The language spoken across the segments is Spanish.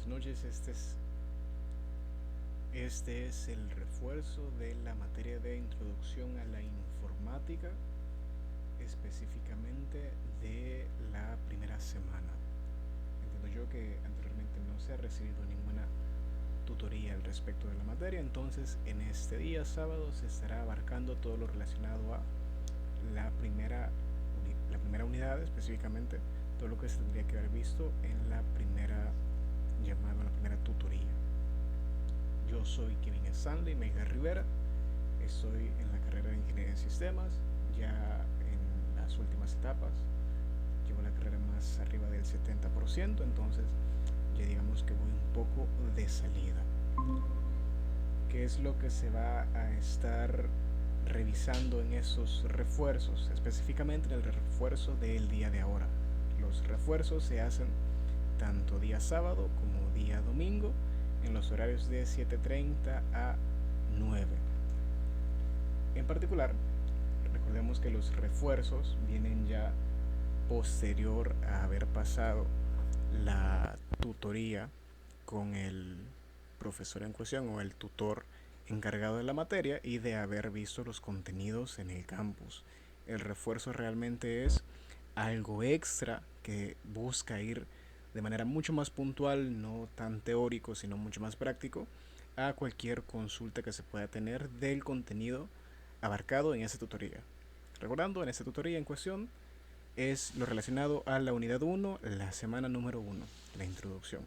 buenas noches. Este es el refuerzo de la materia de introducción a la informática, específicamente de la primera semana. Entiendo yo que anteriormente no se ha recibido ninguna tutoría al respecto de la materia, entonces en este día sábado se estará abarcando todo lo relacionado a la primera unidad, específicamente todo lo que se tendría que haber visto en la primera llamada, la primera tutoría. Yo soy Kevin Stanley Mejía Rivera, estoy en la carrera de Ingeniería en Sistemas, ya en las últimas etapas, llevo la carrera más arriba del 70%, entonces ya digamos que voy un poco de salida. ¿Qué es lo que se va a estar revisando en esos refuerzos? Específicamente en el refuerzo del día de ahora. Los refuerzos se hacen tanto día sábado como día domingo en los horarios de 7:30 a 9. En particular, recordemos que los refuerzos vienen ya posterior a haber pasado la tutoría con el profesor en cuestión o el tutor encargado de la materia y de haber visto los contenidos en el campus. El refuerzo realmente es algo extra que busca ir de manera mucho más puntual, no tan teórico, sino mucho más práctico, a cualquier consulta que se pueda tener del contenido abarcado en esa tutoría. Recordando, en esta tutoría en cuestión es lo relacionado a la unidad 1, la semana número 1, la introducción.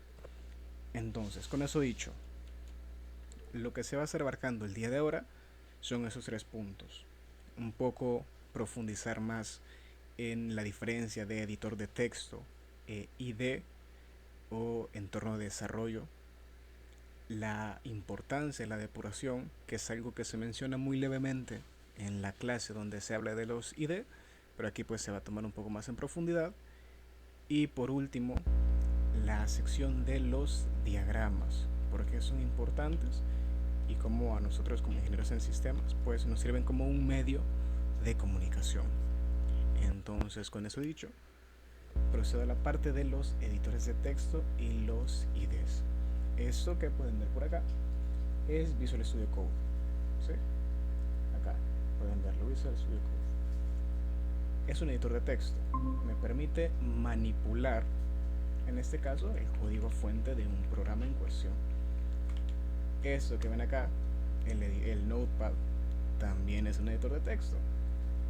Entonces, con eso dicho, lo que se va a estar abarcando el día de ahora son esos 3 puntos. Un poco profundizar más en la diferencia de editor de texto, ID o entorno de desarrollo, la importancia de la depuración, que es algo que se menciona muy levemente en la clase donde se habla de los ID, pero aquí pues se va a tomar un poco más en profundidad. Y por último, la sección de los diagramas, porque son importantes y como a nosotros como ingenieros en sistemas pues nos sirven como un medio de comunicación. Entonces, con eso dicho, procedo a la parte de los editores de texto y los IDEs. Esto que pueden ver por acá es Visual Studio Code, ¿sí? Acá pueden verlo, Visual Studio Code. Es un editor de texto, me permite manipular, en este caso, el código fuente de un programa en cuestión. Esto que ven acá, el Notepad, también es un editor de texto.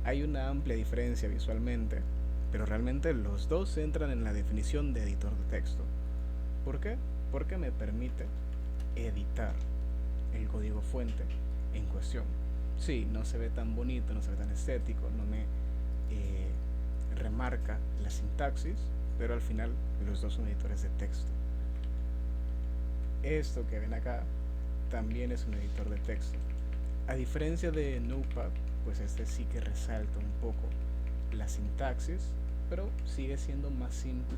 Hay una amplia diferencia visualmente, pero realmente los dos entran en la definición de editor de texto. ¿Por qué? Porque me permite editar el código fuente en cuestión. Sí, no se ve tan bonito, no se ve tan estético, no me remarca la sintaxis, pero al final los dos son editores de texto. Esto que ven acá también es un editor de texto. A diferencia de Notepad, pues este sí que resalta un poco la sintaxis, pero sigue siendo más simple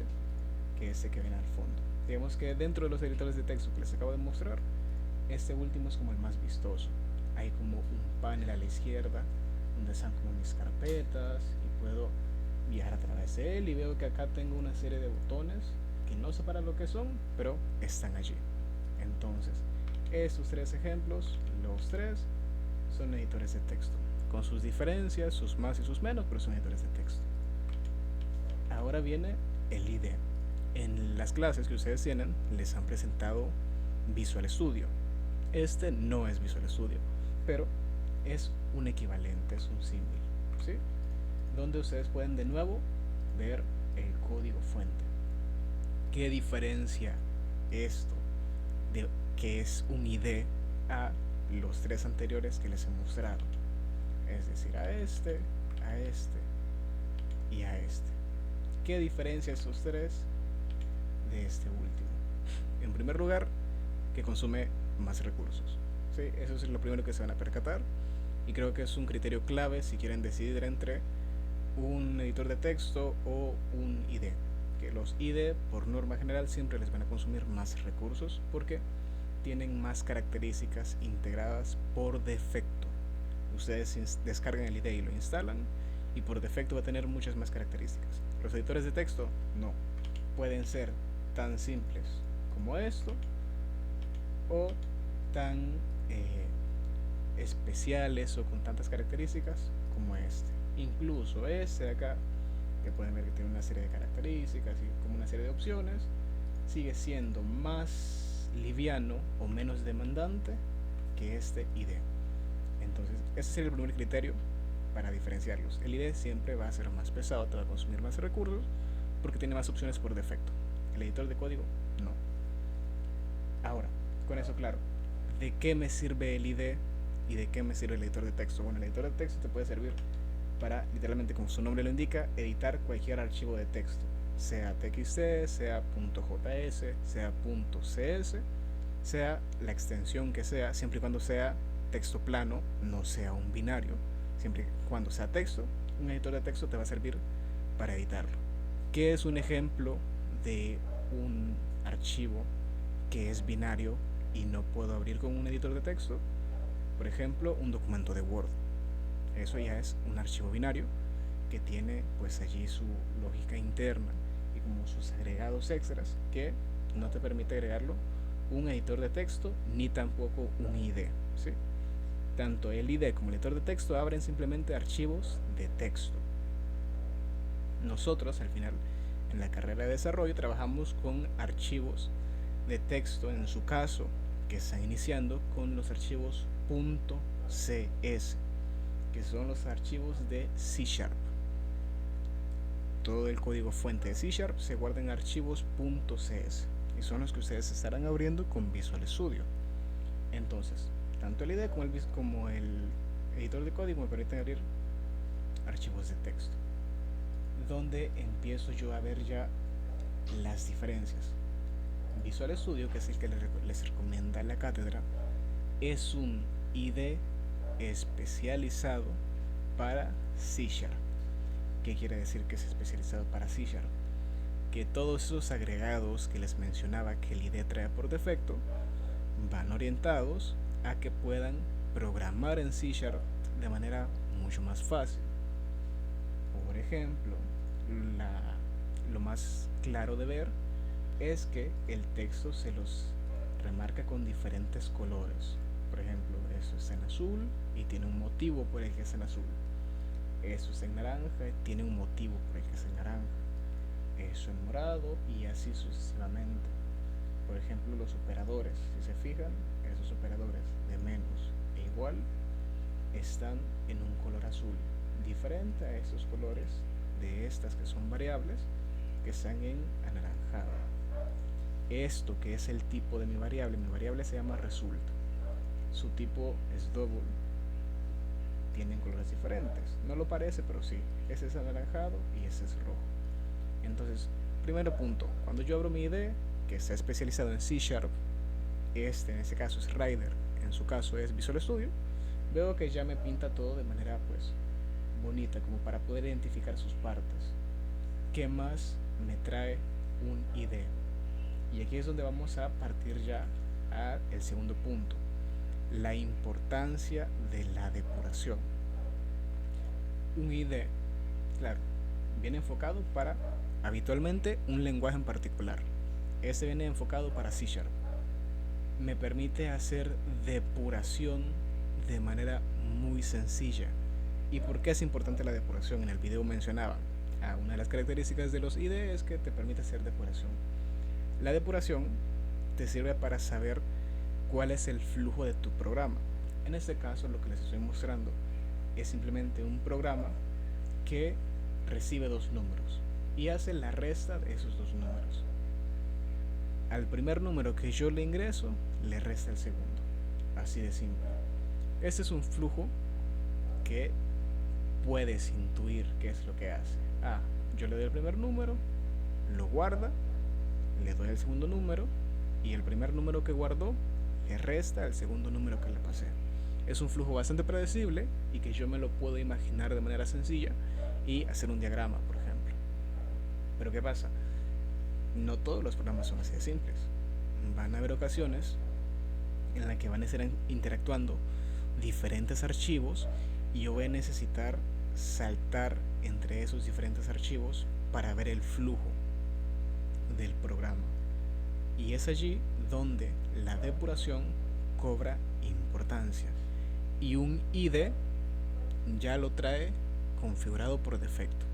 que este que viene al fondo. Digamos que dentro de los editores de texto que les acabo de mostrar, este último es como el más vistoso. Hay como un panel a la izquierda donde están como mis carpetas y puedo viajar a través de él y veo que acá tengo una serie de botones que no sé para lo que son, pero están allí. Entonces, estos 3 ejemplos, los 3 son editores de texto, con sus diferencias, sus más y sus menos, pero son editores de texto. Ahora viene el IDE. En las clases que ustedes tienen les han presentado Visual Studio. Este no es Visual Studio, pero es un equivalente, es un símil, ¿sí? Donde ustedes pueden de nuevo ver el código fuente. ¿Qué diferencia esto de que es un ID a los 3 anteriores que les he mostrado? Es decir, a este y a este. ¿Qué diferencia estos 3 de este último? En primer lugar, que consume más recursos, ¿sí? Eso es lo primero que se van a percatar y creo que es un criterio clave si quieren decidir entre un editor de texto o un IDE, que los IDE por norma general siempre les van a consumir más recursos porque tienen más características integradas por defecto. Ustedes descargan el IDE y lo instalan y por defecto va a tener muchas más características. Los editores de texto no, pueden ser tan simples como esto, o tan especiales o con tantas características como este. Incluso este de acá, que pueden ver que tiene una serie de características y como una serie de opciones, sigue siendo más liviano o menos demandante que este IDE. Entonces, ese sería el primer criterio para diferenciarlos. El IDE siempre va a ser más pesado, te va a consumir más recursos porque tiene más opciones por defecto. El editor de código, no. Ahora, con eso claro, ¿de qué me sirve el IDE y de qué me sirve el editor de texto? Bueno, el editor de texto te puede servir para, literalmente como su nombre lo indica, editar cualquier archivo de texto, sea TXT, sea .js, sea .cs, sea la extensión que sea, siempre y cuando sea texto plano, no sea un binario. Siempre y cuando sea texto, un editor de texto te va a servir para editarlo. ¿Qué es un ejemplo de un archivo que es binario y no puedo abrir con un editor de texto? Por ejemplo, un documento de Word. Eso ya es un archivo binario que tiene pues allí su lógica interna y como sus agregados extras que no te permite agregarlo un editor de texto ni tampoco un IDE, ¿sí? Tanto el IDE como el editor de texto abren simplemente archivos de texto. Nosotros al final en la carrera de desarrollo trabajamos con archivos de texto, en su caso que están iniciando con los archivos .cs, que son los archivos de C#. Todo el código fuente de C# se guarda en archivos .cs y son los que ustedes estarán abriendo con Visual Studio. Entonces, tanto el IDE como el editor de código me permiten abrir archivos de texto, donde empiezo yo a ver ya las diferencias. Visual Studio, que es el que les recomienda la cátedra, es un IDE especializado para C#. ¿Qué quiere decir que es especializado para C#? Que todos esos agregados que les mencionaba que el IDE trae por defecto van orientados a que puedan programar en C# de manera mucho más fácil. Por ejemplo, lo más claro de ver es que el texto se los remarca con diferentes colores. Por ejemplo, eso está en azul y tiene un motivo por el que es en azul. Eso está en naranja y tiene un motivo por el que es en naranja. Eso en morado y así sucesivamente. Por ejemplo, los operadores, si se fijan, esos operadores de menos e igual están en un color azul, diferente a esos colores de estas que son variables, que están en anaranjado. Esto que es el tipo de mi variable se llama result. Su tipo es double, tienen colores diferentes, no lo parece, pero sí, ese es anaranjado y ese es rojo. Entonces, primero punto, cuando yo abro mi IDE que está especializado en C#, en ese caso es Rider, en su caso es Visual Studio, veo que ya me pinta todo de manera pues bonita, como para poder identificar sus partes. ¿Qué más me trae un IDE? Y aquí es donde vamos a partir ya al segundo punto, la importancia de la depuración. Un IDE, claro, viene enfocado para habitualmente un lenguaje en particular. Este viene enfocado para C#. Me permite hacer depuración de manera muy sencilla. ¿Y por qué es importante la depuración? En el video mencionaba, una de las características de los IDE es que te permite hacer depuración. La depuración te sirve para saber cuál es el flujo de tu programa. En este caso, lo que les estoy mostrando es simplemente un programa que recibe dos números y hace la resta de esos dos números. Al primer número que yo le ingreso, le resta el segundo. Así de simple. Este es un flujo que puedes intuir qué es lo que hace. Yo le doy el primer número, lo guarda, le doy el segundo número y el primer número que guardó le resta el segundo número que le pasé. Es un flujo bastante predecible y que yo me lo puedo imaginar de manera sencilla y hacer un diagrama, por ejemplo. Pero ¿qué pasa? No todos los programas son así de simples. Van a haber ocasiones en las que van a estar interactuando diferentes archivos y yo voy a necesitar saltar entre esos diferentes archivos para ver el flujo del programa. Y es allí donde la depuración cobra importancia. Y un ID ya lo trae configurado por defecto.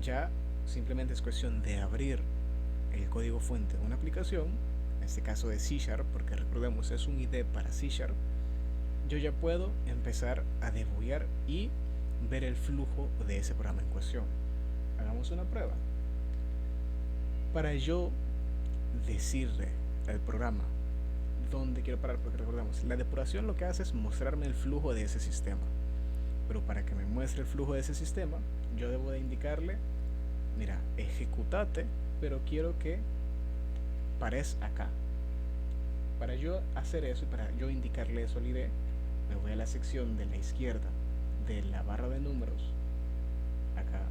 Ya simplemente es cuestión de abrir el código fuente de una aplicación, en este caso de C Sharp, porque recordemos es un ID para C Sharp. Yo ya puedo empezar a debuguear y ver el flujo de ese programa en cuestión. Hagamos una prueba. Para yo decirle al programa dónde quiero parar, porque recordemos, la depuración lo que hace es mostrarme el flujo de ese sistema. Pero para que me muestre el flujo de ese sistema, yo debo de indicarle, mira, ejecutate, pero quiero que pares acá. Para yo hacer eso y para yo indicarle eso al ID, me voy a la sección de la izquierda de la barra de números. Acá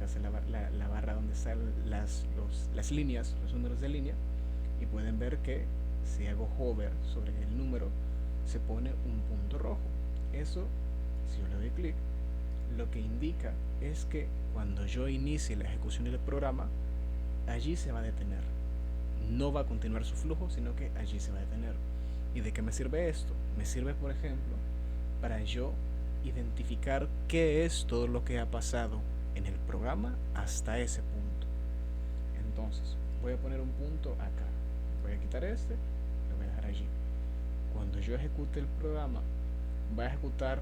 está la barra donde están las líneas, los números de línea. Y pueden ver que si hago hover sobre el número, se pone un punto rojo. Eso, si yo le doy clic, lo que indica es que cuando yo inicie la ejecución del programa, allí se va a detener. No va a continuar su flujo, sino que allí se va a detener. ¿Y de qué me sirve esto? Me sirve, por ejemplo, para yo identificar qué es todo lo que ha pasado en el programa hasta ese punto. Entonces, voy a poner un punto acá. Voy a quitar este, lo voy a dejar allí. Cuando yo ejecute el programa, va a ejecutar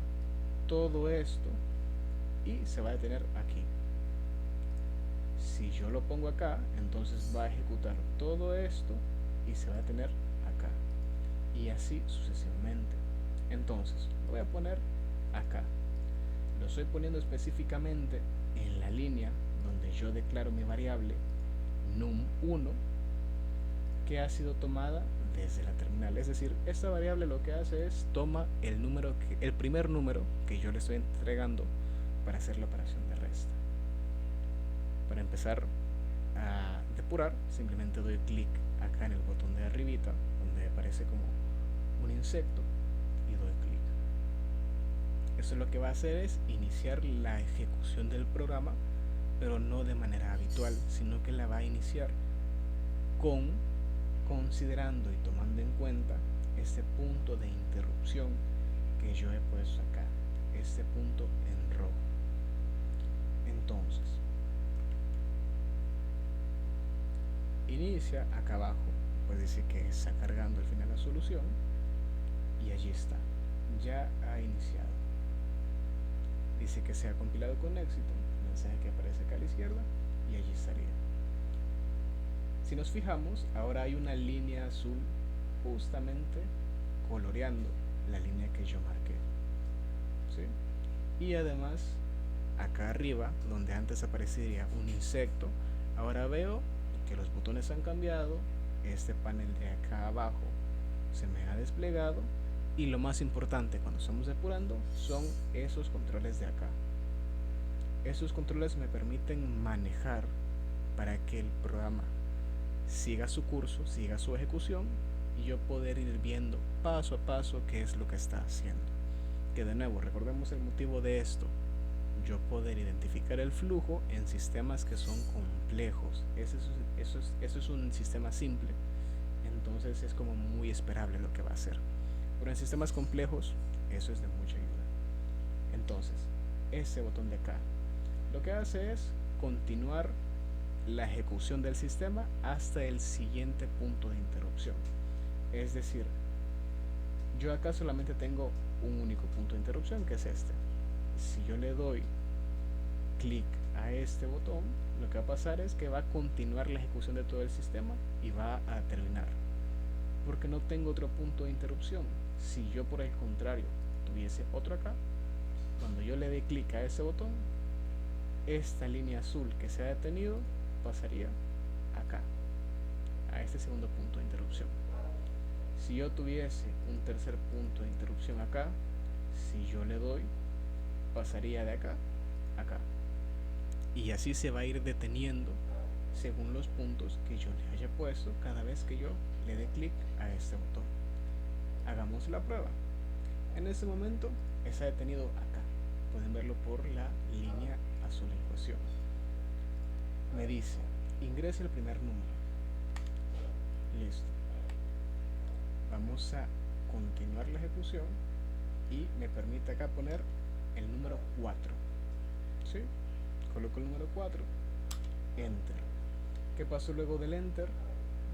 todo esto y se va a detener aquí. Si yo lo pongo acá, entonces va a ejecutar todo esto y se va a detener acá. Y así sucesivamente. Entonces, lo voy a poner acá. Lo estoy poniendo específicamente en la línea donde yo declaro mi variable num1 que ha sido tomada desde la terminal. Es decir, esta variable lo que hace es toma el primer número que yo le estoy entregando para hacer la operación de resta. Para empezar a depurar, simplemente doy clic acá en el botón de arribita, donde aparece como un insecto, y doy clic. Eso lo que va a hacer es iniciar la ejecución del programa, pero no de manera habitual, sino que la va a iniciar considerando y tomando en cuenta este punto de interrupción que yo he puesto acá, este punto en rojo. Entonces, inicia acá abajo, puede decir que está cargando al final la solución, y allí está, ya ha iniciado. Dice que se ha compilado con éxito, el mensaje que aparece acá a la izquierda, y allí estaría. Si nos fijamos, ahora hay una línea azul justamente coloreando la línea que yo marqué, ¿sí? Y además, acá arriba, donde antes aparecería un insecto, ahora veo que los botones han cambiado, este panel de acá abajo se me ha desplegado, y lo más importante cuando estamos depurando son esos controles de acá. Esos controles me permiten manejar para que el programa siga su curso, siga su ejecución, y yo poder ir viendo paso a paso qué es lo que está haciendo. Que de nuevo, recordemos el motivo de esto: yo poder identificar el flujo en sistemas que son complejos. Eso es un sistema simple, entonces es como muy esperable lo que va a hacer. Pero en sistemas complejos eso es de mucha ayuda. Entonces, este botón de acá lo que hace es continuar la ejecución del sistema hasta el siguiente punto de interrupción. Es decir, yo acá solamente tengo un único punto de interrupción, que es este. Si yo le doy clic a este botón, lo que va a pasar es que va a continuar la ejecución de todo el sistema y va a terminar, porque no tengo otro punto de interrupción. Si yo, por el contrario, tuviese otro acá, cuando yo le dé clic a ese botón, esta línea azul que se ha detenido pasaría acá, a este segundo punto de interrupción. Si yo tuviese un tercer punto de interrupción acá, si yo le doy, pasaría de acá a acá, y así se va a ir deteniendo según los puntos que yo le haya puesto cada vez que yo le dé clic a este botón. Hagamos la prueba. En este momento está detenido acá, pueden verlo por la línea azul en cuestión. Me dice, ingrese el primer número. Listo. Vamos a continuar la ejecución y me permite acá poner el número 4. ¿Sí? Coloco el número 4, enter. ¿Qué pasó luego del enter?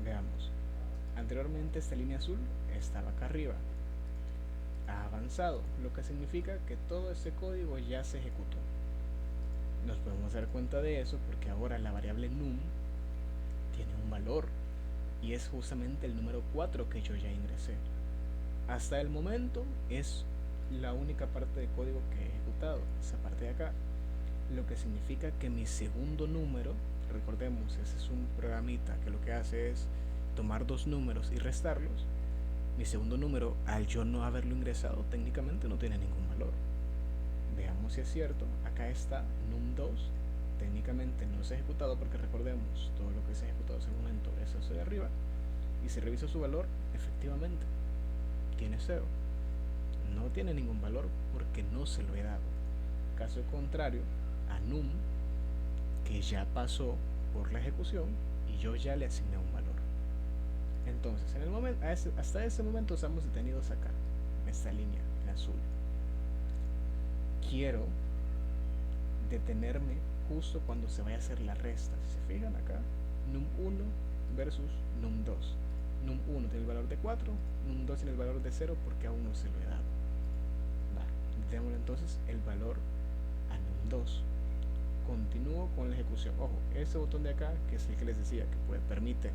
Veamos. Anteriormente esta línea azul estaba acá arriba. Ha avanzado, lo que significa que todo ese código ya se ejecutó. Nos podemos dar cuenta de eso porque ahora la variable num tiene un valor y es justamente el número 4 que yo ya ingresé. Hasta el momento es la única parte de código que he ejecutado, esa parte de acá, lo que significa que mi segundo número, recordemos, ese es un programita que lo que hace es tomar dos números y restarlos. Mi segundo número, al yo no haberlo ingresado, técnicamente no tiene ningún valor. Veamos si es cierto. Acá está num2, técnicamente no se ha ejecutado porque recordemos, todo lo que se ha ejecutado hasta el momento es eso de arriba. Y si reviso su valor, efectivamente tiene 0. No tiene ningún valor porque no se lo he dado. Caso contrario a num, que ya pasó por la ejecución y yo ya le asigné un valor. Entonces, en el momento, hasta ese momento estamos detenidos acá, en esta línea en azul. Quiero detenerme justo cuando se vaya a hacer la resta. Si se fijan acá, num1 versus num2. Num1 tiene el valor de 4, num2 tiene el valor de 0 porque aún no se lo he dado. Démosle entonces el valor a num2. Continúo con la ejecución. Ojo, ese botón de acá, que es el que les decía que permite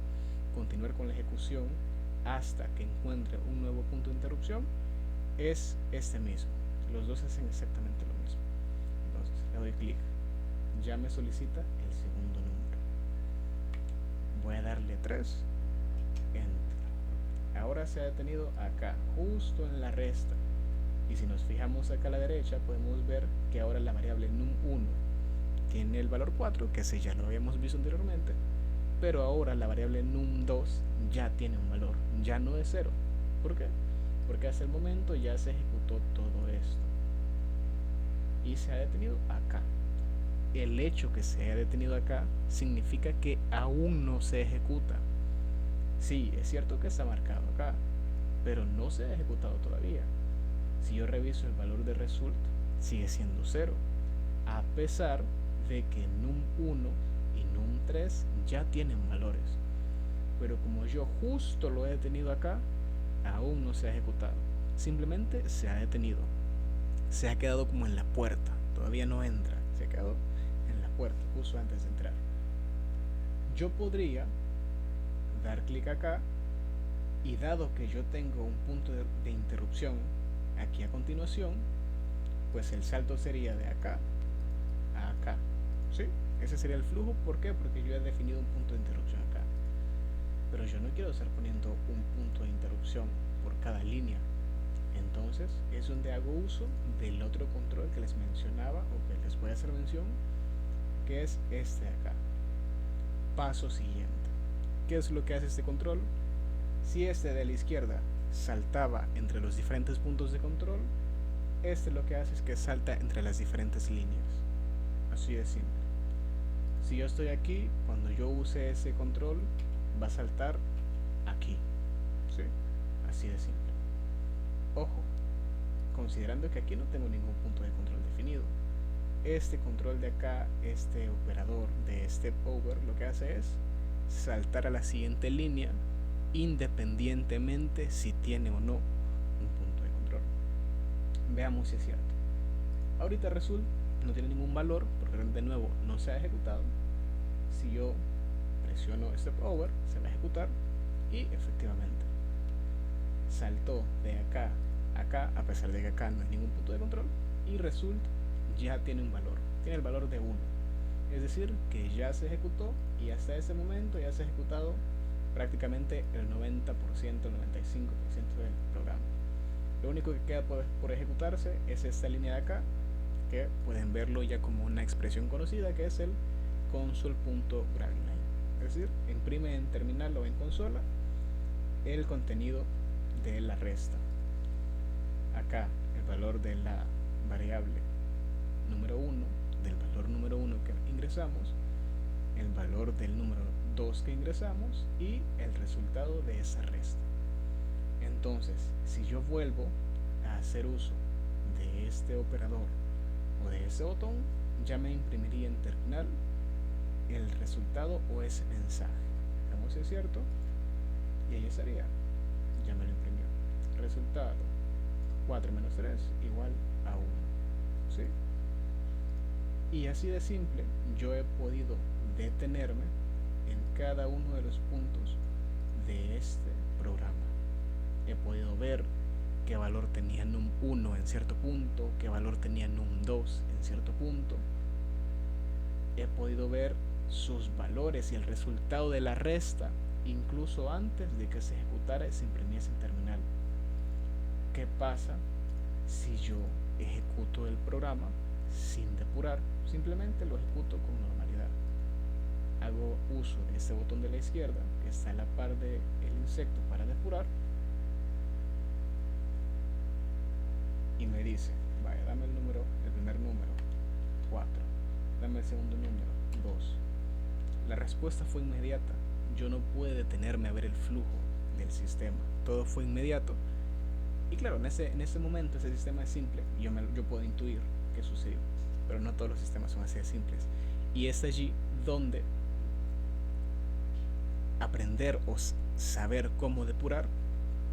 continuar con la ejecución hasta que encuentre un nuevo punto de interrupción, es este mismo. Los dos hacen exactamente lo mismo. Entonces le doy clic, ya me solicita el segundo número. Voy a darle 3, enter. Ahora se ha detenido acá, justo en la resta. Y si nos fijamos acá a la derecha, podemos ver que ahora la variable num1 tiene el valor 4, que ese ya lo habíamos visto anteriormente, pero ahora la variable num2 ya tiene un valor, ya no es 0. ¿Por qué? Porque hasta el momento ya se ejecutó todo esto y se ha detenido acá. El hecho que se haya detenido acá significa que aún no se ejecuta. Sí, es cierto que está marcado acá, pero no se ha ejecutado todavía. Si yo reviso el valor de result, sigue siendo 0, a pesar de que num1 y num3 ya tienen valores. Pero como yo justo lo he detenido acá, aún no se ha ejecutado. Simplemente se ha detenido. Se ha quedado como en la puerta. Todavía no entra. Se ha quedado en la puerta, justo antes de entrar. Yo podría dar clic acá y dado que yo tengo un punto de interrupción aquí a continuación, pues el salto sería de acá a acá. ¿Sí? Ese sería el flujo. ¿Por qué? Porque yo he definido un punto de interrupción acá. Pero yo no quiero estar poniendo un punto de interrupción por cada línea. Entonces es donde hago uso del otro control que les mencionaba o que les voy a hacer mención, que es este de acá. Paso siguiente. ¿Qué es lo que hace este control? Si este de la izquierda saltaba entre los diferentes puntos de control, este lo que hace es que salta entre las diferentes líneas. Así de simple. Si yo estoy aquí, cuando yo use ese control, va a saltar aquí. ¿Sí? Así de simple. Ojo, considerando que aquí no tengo ningún punto de control definido. Este control de acá, este operador de step over, lo que hace es saltar a la siguiente línea independientemente si tiene o no un punto de control. Veamos si es cierto. Ahorita result no tiene ningún valor porque de nuevo no se ha ejecutado. Si yo presiono step over, se va a ejecutar y efectivamente saltó de acá a acá, a pesar de que acá no hay ningún punto de control, y result ya tiene un valor, tiene el valor de 1, es decir que ya se ejecutó y hasta ese momento ya se ha ejecutado prácticamente el 90%, el 95% del programa. Lo único que queda por ejecutarse es esta línea de acá, que pueden verlo ya como una expresión conocida, que es el console.grabline. Es decir, imprime en terminal o en consola el contenido de la resta. Acá el valor de la variable número 1, del valor número 1 que ingresamos, el valor del número 2 que ingresamos y el resultado de esa resta. Entonces, si yo vuelvo a hacer uso de este operador o de ese botón, ya me imprimiría en terminal el resultado o ese mensaje. Veamos si es cierto. Y ahí estaría. Ya me lo imprimió. Resultado 4 menos 3 igual a 1. ¿Sí? Y así de simple, yo he podido detenerme en cada uno de los puntos de este programa. He podido ver qué valor tenía num 1 en cierto punto, qué valor tenía num 2 en cierto punto. He podido ver sus valores y el resultado de la resta incluso antes de que se ejecutara y se imprimiese en terminal. ¿Qué pasa si yo ejecuto el programa sin depurar? Simplemente lo ejecuto con normalidad. Hago uso de este botón de la izquierda que está a la par del insecto para depurar y me dice, vaya, dame el primer número, 4, dame el segundo número, 2. La respuesta fue inmediata. Yo no pude detenerme a ver el flujo del sistema. Todo fue inmediato. Y claro, en ese momento ese sistema es simple. Yo puedo intuir qué sucedió. Pero no todos los sistemas son así de simples. Y es allí donde aprender o saber cómo depurar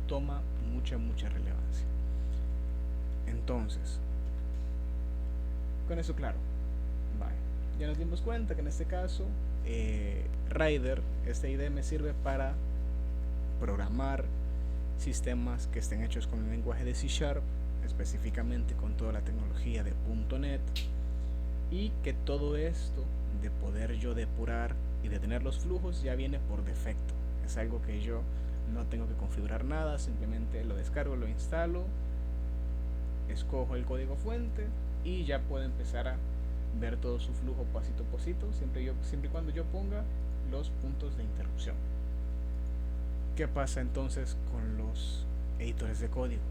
toma mucha relevancia. Entonces, con eso claro, vale. Ya nos dimos cuenta que en este caso Rider, este IDE me sirve para programar sistemas que estén hechos con el lenguaje de C#, específicamente con toda la tecnología de .NET, y que todo esto de poder yo depurar y detener los flujos ya viene por defecto. Es algo que yo no tengo que configurar nada, simplemente lo descargo, lo instalo, escojo el código fuente y ya puedo empezar a ver todo su flujo pasito a pasito, siempre y cuando yo ponga los puntos de interrupción. ¿Qué pasa entonces con los editores de código?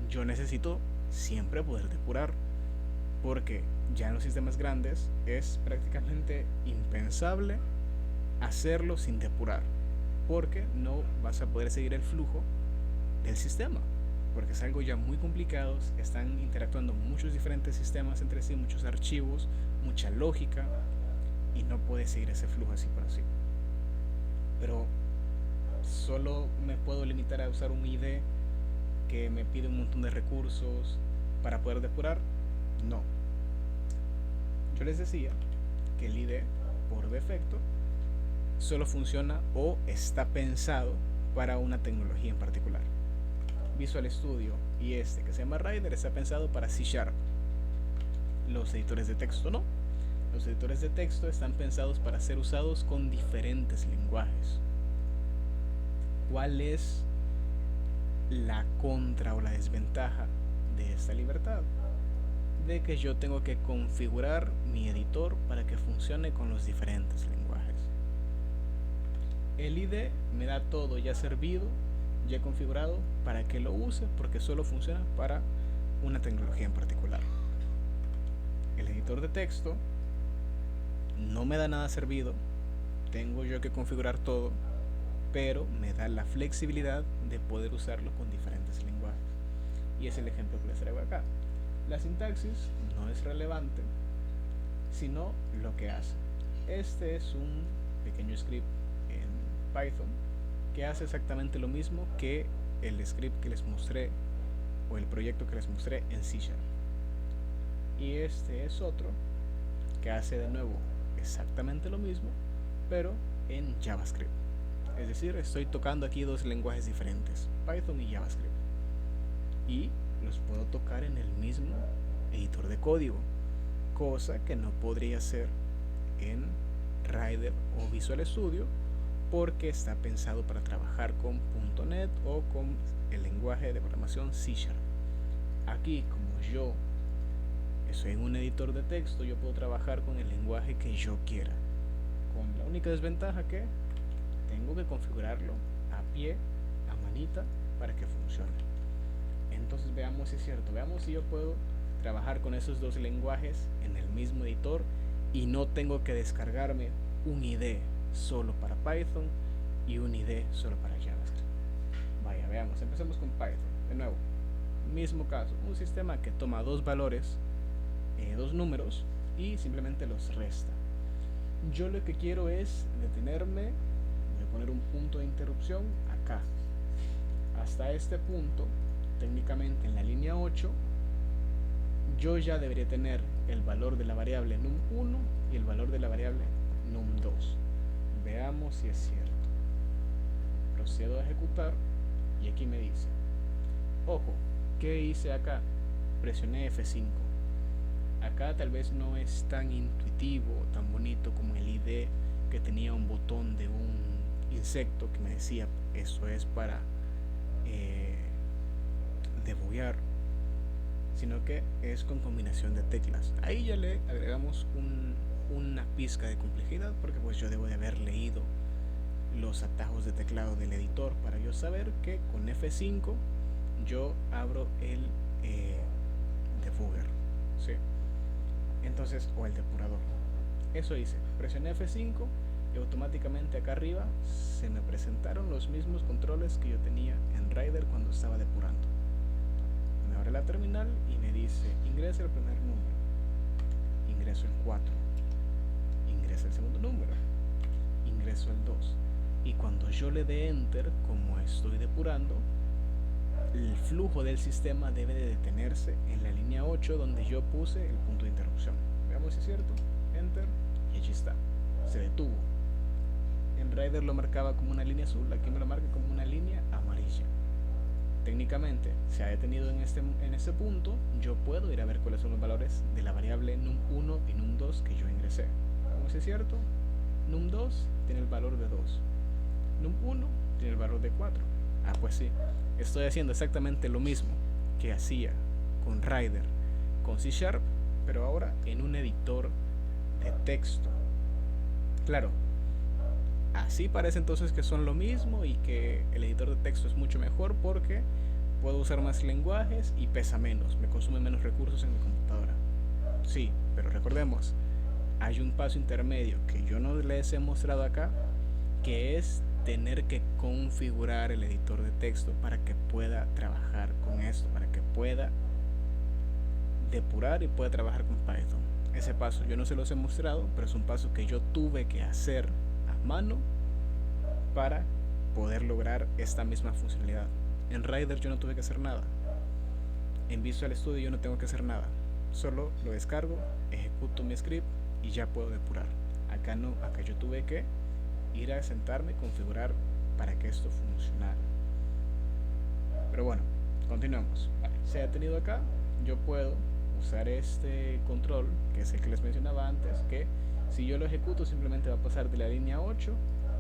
Yo necesito siempre poder depurar, porque ya en los sistemas grandes es prácticamente impensable hacerlo sin depurar, porque no vas a poder seguir el flujo del sistema, porque es algo ya muy complicado. Están interactuando muchos diferentes sistemas entre sí, muchos archivos, mucha lógica, y no puedes seguir ese flujo así por así. Pero solo me puedo limitar a usar un IDE que me pide un montón de recursos para poder depurar. No. Yo les decía que el IDE por defecto solo funciona o está pensado para una tecnología en particular. Visual Studio y este que se llama Rider está pensado para C#. Los editores de texto no. Los editores de texto están pensados para ser usados con diferentes lenguajes. ¿Cuál es la contra o la desventaja de esta libertad? De que yo tengo que configurar mi editor para que funcione con los diferentes lenguajes. El IDE me da todo ya servido, ya configurado para que lo use, porque solo funciona para una tecnología en particular. El editor de texto no me da nada servido, tengo yo que configurar todo, pero me da la flexibilidad de poder usarlo con diferentes lenguajes. Y es el ejemplo que les traigo acá. La sintaxis no es relevante, sino lo que hace. Este es un pequeño script en Python que hace exactamente lo mismo que el script que les mostré o el proyecto que les mostré en C#. Y este es otro que hace de nuevo exactamente lo mismo, pero en JavaScript. Es decir, estoy tocando aquí dos lenguajes diferentes, Python y JavaScript, y los puedo tocar en el mismo editor de código, cosa que no podría hacer en Rider o Visual Studio, porque está pensado para trabajar con .NET o con el lenguaje de programación C#. Aquí, como yo estoy en un editor de texto, yo puedo trabajar con el lenguaje que yo quiera, con la única desventaja que tengo que configurarlo a pie, a manita, para que funcione. Entonces veamos si es cierto, veamos si yo puedo trabajar con esos dos lenguajes en el mismo editor y no tengo que descargarme un ID solo para Python y un ID solo para JavaScript. Vaya, veamos, empecemos con Python. De nuevo, mismo caso, un sistema que toma dos valores, dos números, y simplemente los resta. Yo lo que quiero es detenerme, voy a poner un punto de interrupción acá. Hasta este punto, técnicamente en la línea 8, yo ya debería tener el valor de la variable num1 y el valor de la variable num2. Veamos si es cierto. Procedo a ejecutar y aquí me dice, ojo, ¿qué hice acá? Presioné F5. Acá tal vez no es tan intuitivo, tan bonito como el ID que tenía un botón de un insecto que me decía eso es para debuguear, sino que es con combinación de teclas. Ahí ya le agregamos una pizca de complejidad, porque pues yo debo de haber leído los atajos de teclado del editor para yo saber que con F5 yo abro el debugger, ¿sí? Entonces, o el depurador. Eso hice, presioné F5 y automáticamente acá arriba se me presentaron los mismos controles que yo tenía en Rider cuando estaba depurando. Me abre la terminal y me dice, ingresa el primer número, ingreso el 4, ingresa el segundo número, ingreso el 2, y cuando yo le dé enter, como estoy depurando, el flujo del sistema debe de detenerse en la línea 8 donde yo puse el punto de interrupción. Veamos si es cierto, enter, y allí está, se detuvo. En Rider lo marcaba como una línea azul, aquí me lo marca como una línea amarilla. Técnicamente se ha detenido en este punto. Yo puedo ir a ver cuáles son los valores de la variable num1 y num2 que yo ingresé. Vamos si es cierto, num2 tiene el valor de 2, num1 tiene el valor de 4. Ah, pues sí, estoy haciendo exactamente lo mismo que hacía con Rider, con C#, pero ahora en un editor de texto. Claro, así parece entonces que son lo mismo y que el editor de texto es mucho mejor porque puedo usar más lenguajes y pesa menos, me consume menos recursos en mi computadora. Sí, pero recordemos, hay un paso intermedio que yo no les he mostrado acá, que es tener que configurar el editor de texto para que pueda trabajar con esto, para que pueda depurar y pueda trabajar con Python. Ese paso yo no se los he mostrado, pero es un paso que yo tuve que hacer a mano para poder lograr esta misma funcionalidad. En Rider yo no tuve que hacer nada, en Visual Studio yo no tengo que hacer nada, solo lo descargo, ejecuto mi script y ya puedo depurar. Acá no, acá yo tuve que ir a sentarme, configurar para que esto funcionara. Pero bueno, continuamos. Vale, se ha detenido acá, yo puedo usar este control, que es el que les mencionaba antes, que si yo lo ejecuto simplemente va a pasar de la línea 8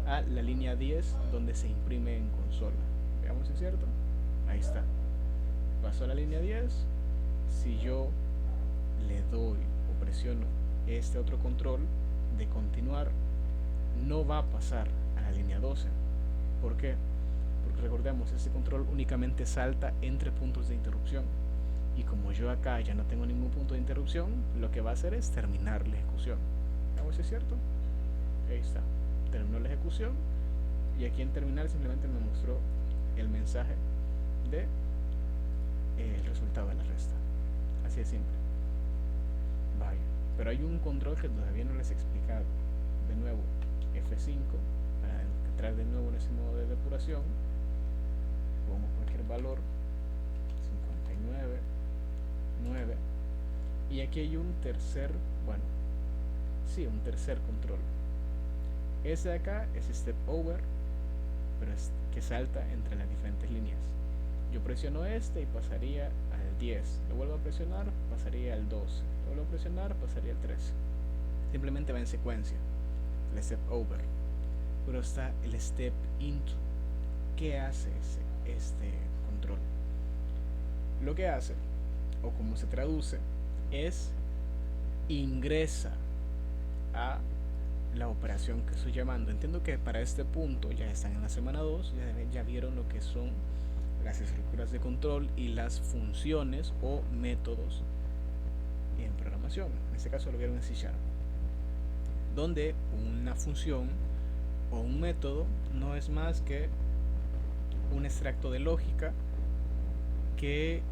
a la línea 10 donde se imprime en consola. Veamos si es cierto, ahí está, pasó a la línea 10. Si yo le doy o presiono este otro control de continuar, no va a pasar a la línea 12. ¿Por qué? Porque recordemos, este control únicamente salta entre puntos de interrupción, y como yo acá ya no tengo ningún punto de interrupción, lo que va a hacer es terminar la ejecución. Vamos si es cierto, ahí está, terminó la ejecución, y aquí en terminar simplemente me mostró el mensaje de el resultado de la resta. Así de simple. Vaya, pero hay un control que todavía no les he explicado. De nuevo, F5 para entrar de nuevo en ese modo de depuración, pongo cualquier valor, 59, 9, y aquí hay un tercer, bueno, sí, un tercer control. Ese de acá es Step Over, pero es que salta entre las diferentes líneas. Yo presiono este y pasaría al 10, lo vuelvo a presionar, pasaría al 12, lo vuelvo a presionar, pasaría al 13. Simplemente va en secuencia el Step Over. Pero está el Step Into. ¿Qué hace este control? Lo que hace, o como se traduce, es ingresa a la operación que estoy llamando. Entiendo que para este punto ya están en la semana 2, ya vieron lo que son las estructuras de control y las funciones o métodos en programación. En este caso lo vieron en C#. donde una función o un método no es más que un extracto de lógica que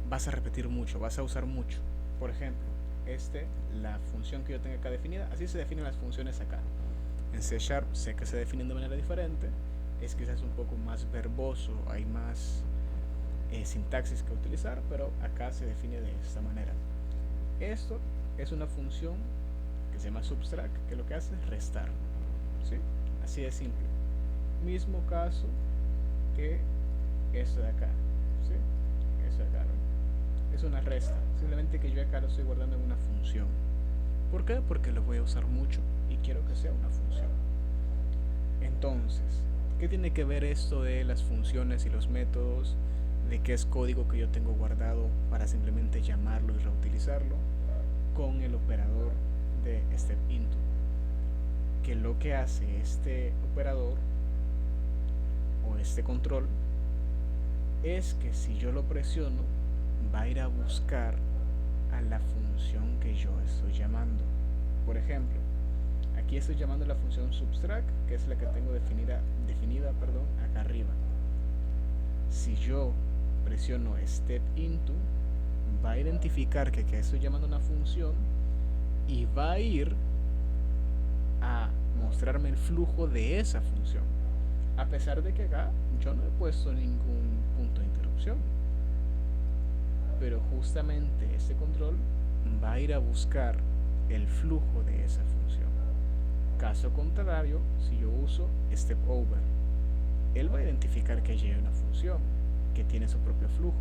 vas a repetir mucho, vas a usar mucho. Por ejemplo, la función que yo tengo acá definida, así se definen las funciones acá. En C Sharp sé que se definen de manera diferente, es quizás un poco más verboso, hay más sintaxis que utilizar, pero acá se define de esta manera. Esto es una función que se llama subtract, que lo que hace es restar, ¿sí? Así de simple. Mismo caso que esto de acá, ¿sí? Esto de acá, ¿no? Es una resta, simplemente que yo acá lo estoy guardando en una función. ¿Por qué? Porque lo voy a usar mucho y quiero que sea una función. Entonces, ¿qué tiene que ver esto de las funciones y los métodos? De qué es código que yo tengo guardado para simplemente llamarlo y reutilizarlo con el operador de step into, que lo que hace este operador o este control es que si yo lo presiono va a ir a buscar a la función que yo estoy llamando. Por ejemplo, aquí estoy llamando la función subtract, que es la que tengo definida acá arriba. Si yo presiono step into, va a identificar que estoy llamando una función y va a ir a mostrarme el flujo de esa función, a pesar de que acá yo no he puesto ningún punto de interrupción. Pero justamente este control va a ir a buscar el flujo de esa función. Caso contrario, si yo uso step over, él va a identificar que allí hay una función que tiene su propio flujo,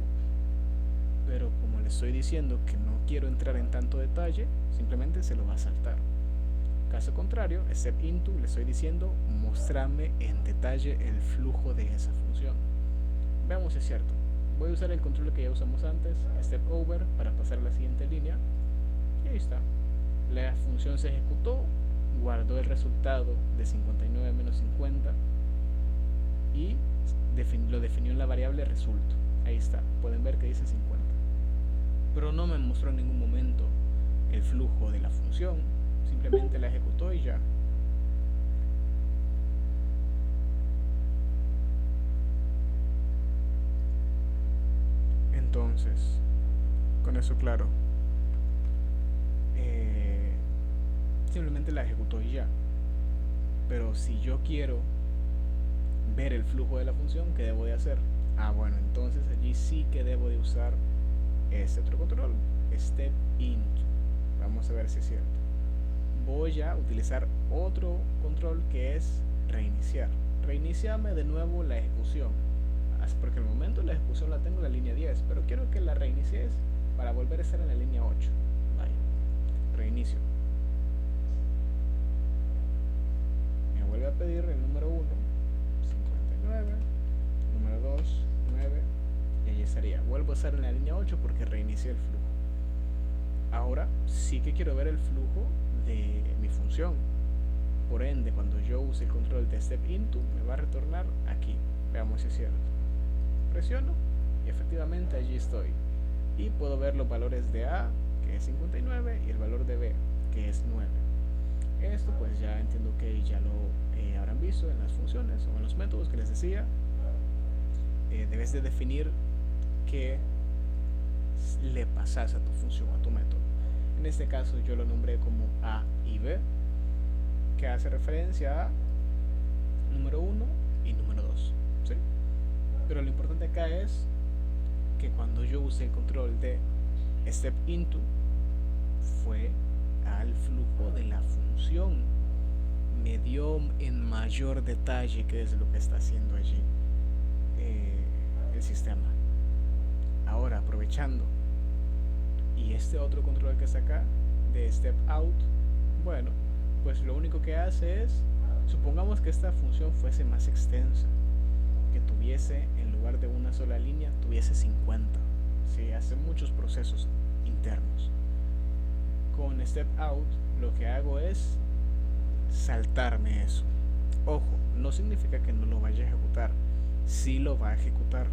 pero como le estoy diciendo que no quiero entrar en tanto detalle, simplemente se lo va a saltar. Caso contrario, step into, le estoy diciendo mostrarme en detalle el flujo de esa función. Veamos si es cierto. Voy a usar el control que ya usamos antes, step over, para pasar a la siguiente línea, y ahí está. La función se ejecutó, guardó el resultado de 59 menos 50 y lo definió en la variable result. Ahí está, pueden ver que dice 50, pero no me mostró en ningún momento el flujo de la función, simplemente la ejecutó y ya. Entonces, con eso claro, simplemente la ejecutó y ya. Pero si yo quiero ver el flujo de la función, ¿qué debo de hacer? Bueno, entonces allí sí que debo de usar este otro control, step into. Vamos a ver si es cierto. Voy a utilizar otro control que es reiniciar. Reiniciarme de nuevo la ejecución, porque al momento la ejecución la tengo en la línea 10, pero quiero que la reinicies para volver a estar en la línea 8. Vaya, reinicio. Me vuelve a pedir el número 1, 59, número 2, 9, y ahí estaría. Vuelvo a estar en la línea 8 porque reinicié el flujo. Ahora sí que quiero ver el flujo de mi función. Por ende, cuando yo use el control de step into, me va a retornar aquí. Veamos si es cierto. Presiono y efectivamente allí estoy. Y puedo ver los valores de A, que es 59, y el valor de B, que es 9. Esto pues ya entiendo que ya lo habrán visto en las funciones o en los métodos que les decía. Debes de definir qué le pasas a tu función, a tu método. En este caso yo lo nombré como A y B, que hace referencia a número 1 y número 2, ¿sí? Pero lo importante acá es que cuando yo use el control de step into, fue al flujo de la función. Me dio en mayor detalle qué es lo que está haciendo allí el sistema. Ahora, aprovechando, y este otro control que está acá, de step out, bueno, pues lo único que hace es, supongamos que esta función fuese más extensa, que tuviese, en lugar de una sola línea, tuviese 50. Se hacen muchos procesos internos. Con step out lo que hago es saltarme eso. Ojo, no significa que no lo vaya a ejecutar. Sí lo va a ejecutar,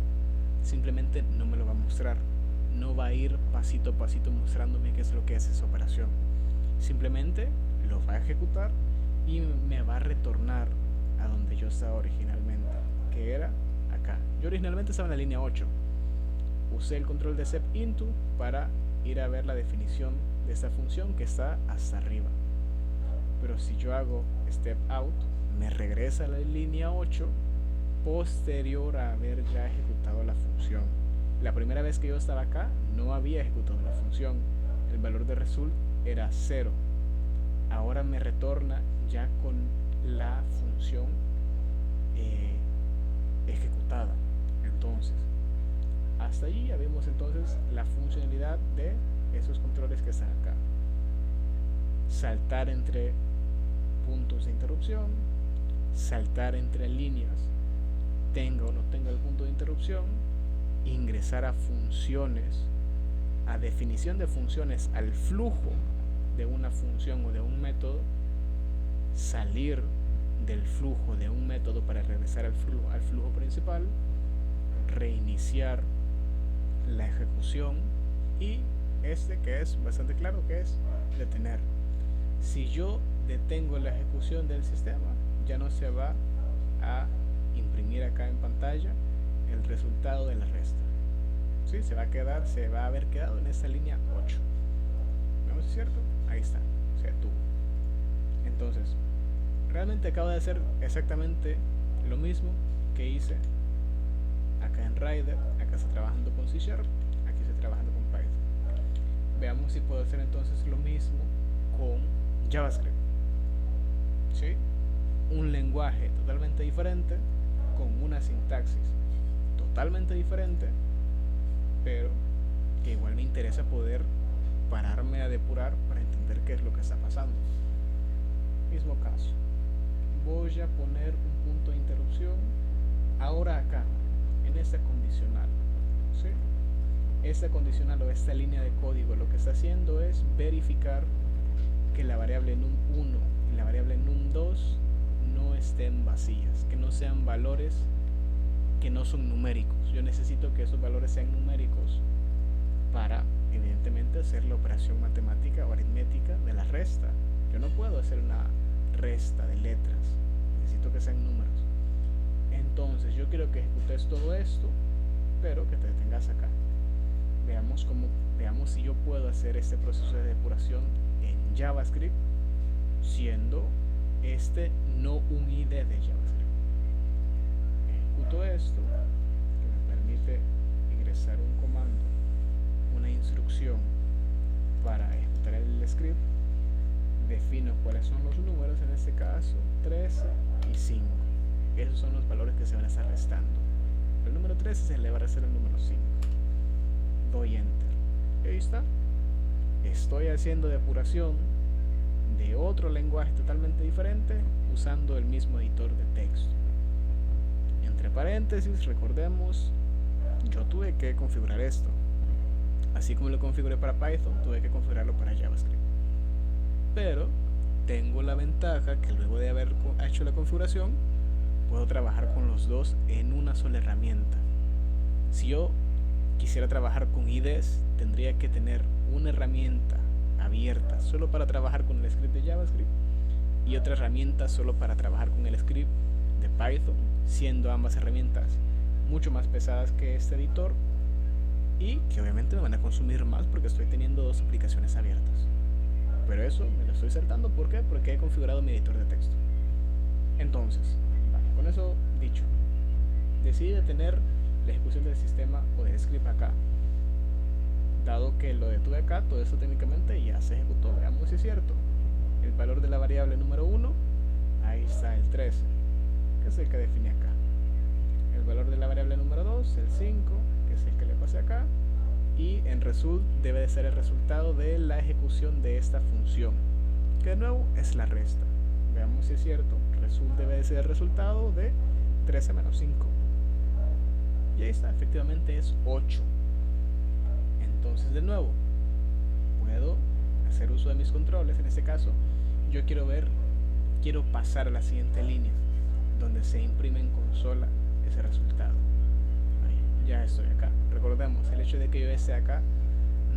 simplemente no me lo va a mostrar. No va a ir pasito a pasito mostrándome qué es lo que es esa operación. Simplemente lo va a ejecutar y me va a retornar a donde yo estaba originalmente, que era acá. Yo originalmente estaba en la línea 8. Usé el control de step into para ir a ver la definición de esta función que está hasta arriba. Pero si yo hago step out, me regresa a la línea 8 posterior a haber ya ejecutado la función. La primera vez que yo estaba acá no había ejecutado la función, el valor de result era 0. Ahora me retorna ya con la función ejecutada. Entonces, hasta allí ya vemos entonces la funcionalidad de esos controles que están acá. Saltar entre puntos de interrupción, saltar entre líneas, tenga o no tenga el punto de interrupción, ingresar a funciones, a definición de funciones, al flujo de una función o de un método, salir del flujo de un método para regresar al flujo principal, reiniciar la ejecución y que es bastante claro, que es detener. Si yo detengo la ejecución del sistema, ya no se va a imprimir acá en pantalla el resultado de la resta. ¿Sí? Se va a haber quedado en esta línea 8. ¿Vemos si es cierto? Ahí está, se detuvo. Entonces, realmente acabo de hacer exactamente lo mismo que hice acá en Rider. Acá está trabajando con C#, aquí estoy trabajando con Python. Veamos si puedo hacer entonces lo mismo con JavaScript. ¿Sí? Un lenguaje totalmente diferente, con una sintaxis totalmente diferente, pero que igual me interesa poder pararme a depurar para entender qué es lo que está pasando. Mismo caso, voy a poner un punto de interrupción ahora acá, en esta condicional. ¿Sí? Esta condicional o esta línea de código lo que está haciendo es verificar que la variable num1 y la variable num2 no estén vacías, que no sean valores que no son numéricos. Yo necesito que esos valores sean numéricos para, evidentemente, hacer la operación matemática o aritmética de la resta. Yo no puedo hacer una resta de letras, necesito que sean números. Entonces yo quiero que ejecutes todo esto, pero que te detengas acá. Veamos si yo puedo hacer este proceso de depuración en JavaScript siendo no un ID de JavaScript. Ejecuto esto, que me permite ingresar un comando, una instrucción para ejecutar el script. Defino cuáles son los números, en este caso 13 y 5. Esos son los valores que se van a estar restando. El número 13 se le va a restar el número 5. Doy enter. Y ahí está. Estoy haciendo depuración de otro lenguaje totalmente diferente usando el mismo editor de texto. Entre paréntesis, recordemos, yo tuve que configurar esto. Así como lo configuré para Python, tuve que configurarlo para JavaScript. Pero tengo la ventaja que luego de haber hecho la configuración, puedo trabajar con los dos en una sola herramienta. Si yo quisiera trabajar con IDEs, tendría que tener una herramienta abierta solo para trabajar con el script de JavaScript y otra herramienta solo para trabajar con el script de Python, siendo ambas herramientas mucho más pesadas que este editor y que obviamente me van a consumir más porque estoy teniendo dos aplicaciones abiertas. Pero eso me lo estoy saltando, ¿por qué? Porque he configurado mi editor de texto. Entonces, vale, con eso dicho, decidí detener la ejecución del sistema o del script acá. Dado que lo detuve acá, todo eso técnicamente ya se ejecutó. Veamos si es cierto. El valor de la variable número 1, ahí está el 13, que es el que define acá. El valor de la variable número 2, el 5, que es el que le pasé acá. Y en result debe de ser el resultado de la ejecución de esta función, que de nuevo es la resta. Veamos si es cierto. Result debe de ser el resultado de 13 menos 5. Y ahí está, efectivamente es 8. Entonces de nuevo, puedo hacer uso de mis controles. En este caso, yo quiero pasar a la siguiente línea, donde se imprime en consola ese resultado. Ahí, ya estoy acá. Recordemos, el hecho de que yo esté acá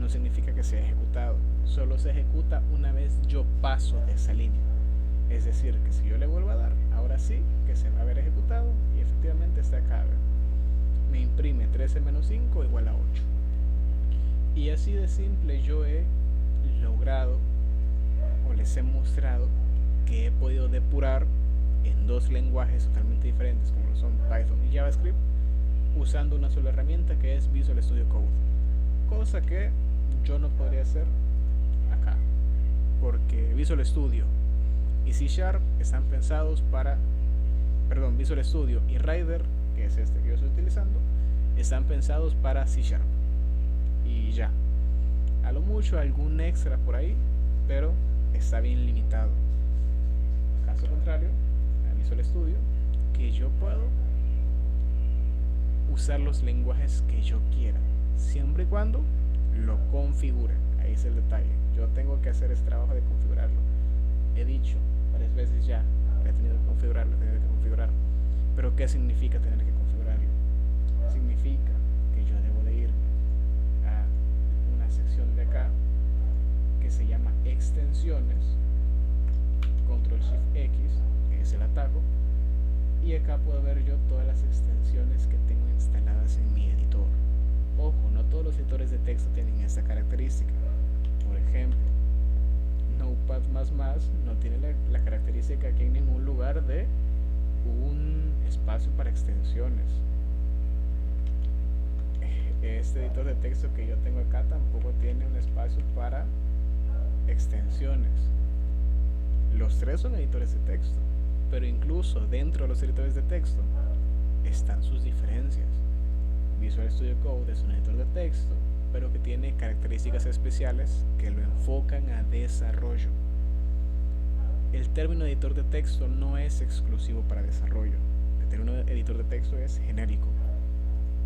no significa que sea ejecutado. solo se ejecuta una vez yo paso de esa línea. Es decir, que si yo le vuelvo a dar, ahora sí que se va a haber ejecutado y efectivamente está acá. Me imprime 13 menos 5 igual a 8. Y así de simple yo he logrado o les he mostrado que he podido depurar en dos lenguajes totalmente diferentes como lo son Python y JavaScript usando una sola herramienta que es Visual Studio Code, cosa que yo no podría hacer acá porque Visual Studio y C Sharp están pensados para, perdón, Visual Studio y Rider, que es este que yo estoy utilizando, están pensados para C Sharp y ya, a lo mucho algún extra por ahí, pero está bien limitado. Caso contrario a Visual Studio, que yo puedo usar los lenguajes que yo quiera, siempre y cuando lo configure. Ahí es el detalle. Yo tengo que hacer ese trabajo de configurarlo. He dicho varias veces ya, he tenido que configurarlo, he tenido que configurar. Pero ¿qué significa tener que configurarlo? Significa que yo debo de ir a una sección de acá que se llama extensiones, control shift X, que es el atajo, y acá puedo ver yo todas las extensiones que tengo instaladas en mi editor. Ojo, no todos los editores de texto tienen esta característica. Por ejemplo, Notepad++ no tiene la característica aquí en ningún lugar de un espacio para extensiones. Este editor de texto que yo tengo acá tampoco tiene un espacio para extensiones. Los tres son editores de texto, pero incluso dentro de los editores de texto están sus diferencias. Visual Studio Code es un editor de texto, pero que tiene características especiales que lo enfocan a desarrollo. El término editor de texto no es exclusivo para desarrollo. El término editor de texto es genérico.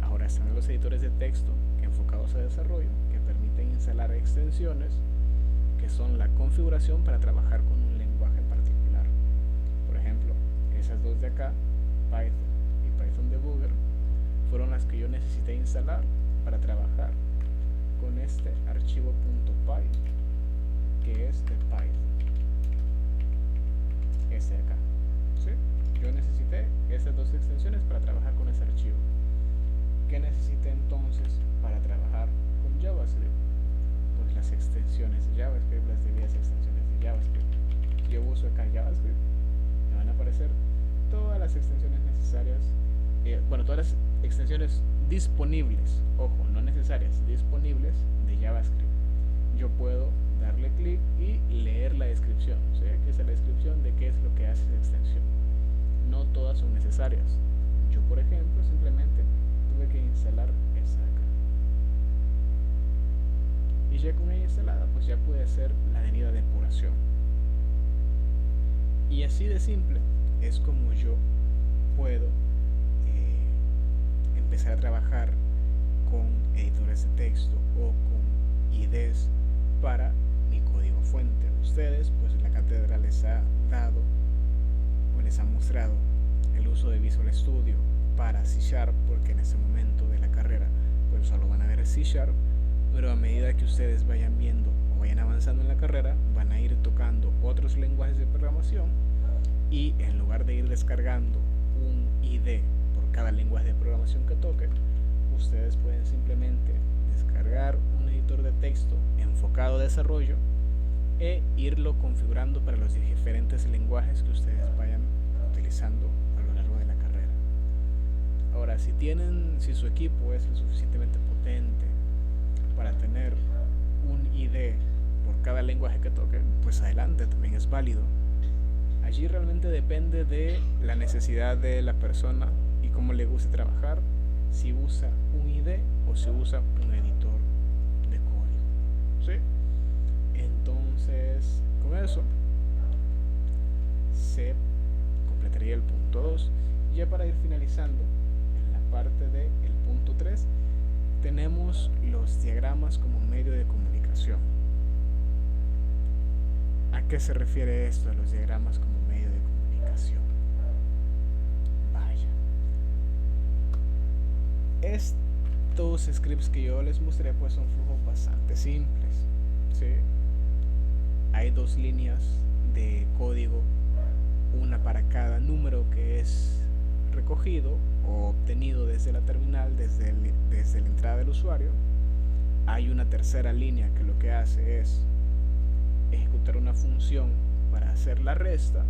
Ahora están los editores de texto enfocados a desarrollo que permiten instalar extensiones que son la configuración para trabajar con un lenguaje en particular. Por ejemplo, esas dos de acá, Python y Python Debugger, fueron las que yo necesité instalar para trabajar con este archivo .py que es de Python. Este de acá, ¿sí? Yo necesité esas dos extensiones para trabajar con ese archivo. ¿Qué necesité entonces para trabajar con JavaScript? Pues las extensiones de JavaScript, las debidas extensiones de JavaScript. Yo uso acá JavaScript, me van a aparecer todas las extensiones necesarias, todas las extensiones disponibles, ojo, no necesarias, disponibles de JavaScript. Yo puedo darle clic y leer la descripción, ¿sí? Aquí está la descripción de qué es lo que hace esa extensión. No todas son necesarias. Yo, por ejemplo, simplemente tuve que instalar esta de acá. Y ya con ella instalada, pues ya pude hacer la debida depuración. Y así de simple es como yo puedo empezar a trabajar con editores de texto o con IDEs para mi código fuente. Ustedes, pues la cátedra les ha dado o les ha mostrado el uso de Visual Studio para C Sharp, porque en ese momento de la carrera pues solo van a ver C Sharp, pero a medida que ustedes vayan viendo o vayan avanzando en la carrera, van a ir tocando otros lenguajes de programación y en lugar de ir descargando un ID por cada lenguaje de programación que toquen, ustedes pueden simplemente descargar un editor de texto enfocado a desarrollo e irlo configurando para los diferentes lenguajes que ustedes vayan utilizando a lo largo de la carrera. Ahora, si su equipo es lo suficientemente potente para tener un ID por cada lenguaje que toquen, pues adelante, también es válido. Allí realmente depende de la necesidad de la persona y cómo le guste trabajar, si usa un ID o si usa un editor de código, ¿sí? Entonces, con eso se completaría el punto 2. Ya para ir finalizando, en la parte del punto 3, tenemos los diagramas como medio de comunicación. ¿A qué se refiere esto de los diagramas como medio de comunicación? Vaya, estos scripts que yo les mostré pues son flujos bastante simples, ¿sí? hay dos líneas de código, una para cada número que es recogido o obtenido desde la terminal, desde la entrada del usuario. Hay una tercera línea que lo que hace es ejecutar una función para hacer la resta,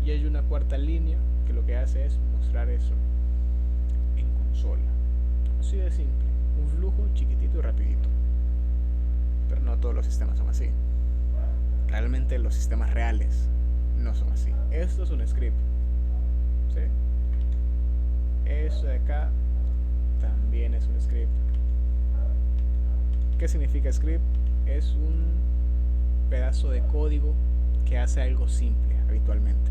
y hay una cuarta línea que lo que hace es mostrar eso en consola. Así de simple, un flujo chiquitito y rapidito. Pero no todos los sistemas son así. Realmente los sistemas reales no son así. Esto es un script, ¿sí? Eso de acá también es un script. ¿Qué significa script? Es un pedazo de código que hace algo simple habitualmente.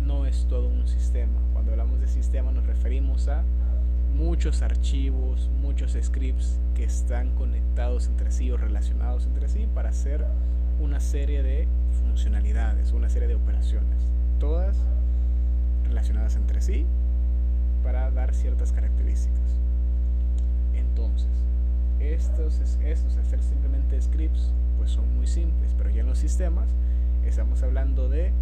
No es todo un sistema. Cuando hablamos de sistema nos referimos a muchos archivos, muchos scripts que están conectados entre sí o relacionados entre sí para hacer una serie de funcionalidades, una serie de operaciones, todas relacionadas entre sí para dar ciertas características. Entonces, estos hacer simplemente scripts pues son muy simples, pero ya en los sistemas estamos hablando de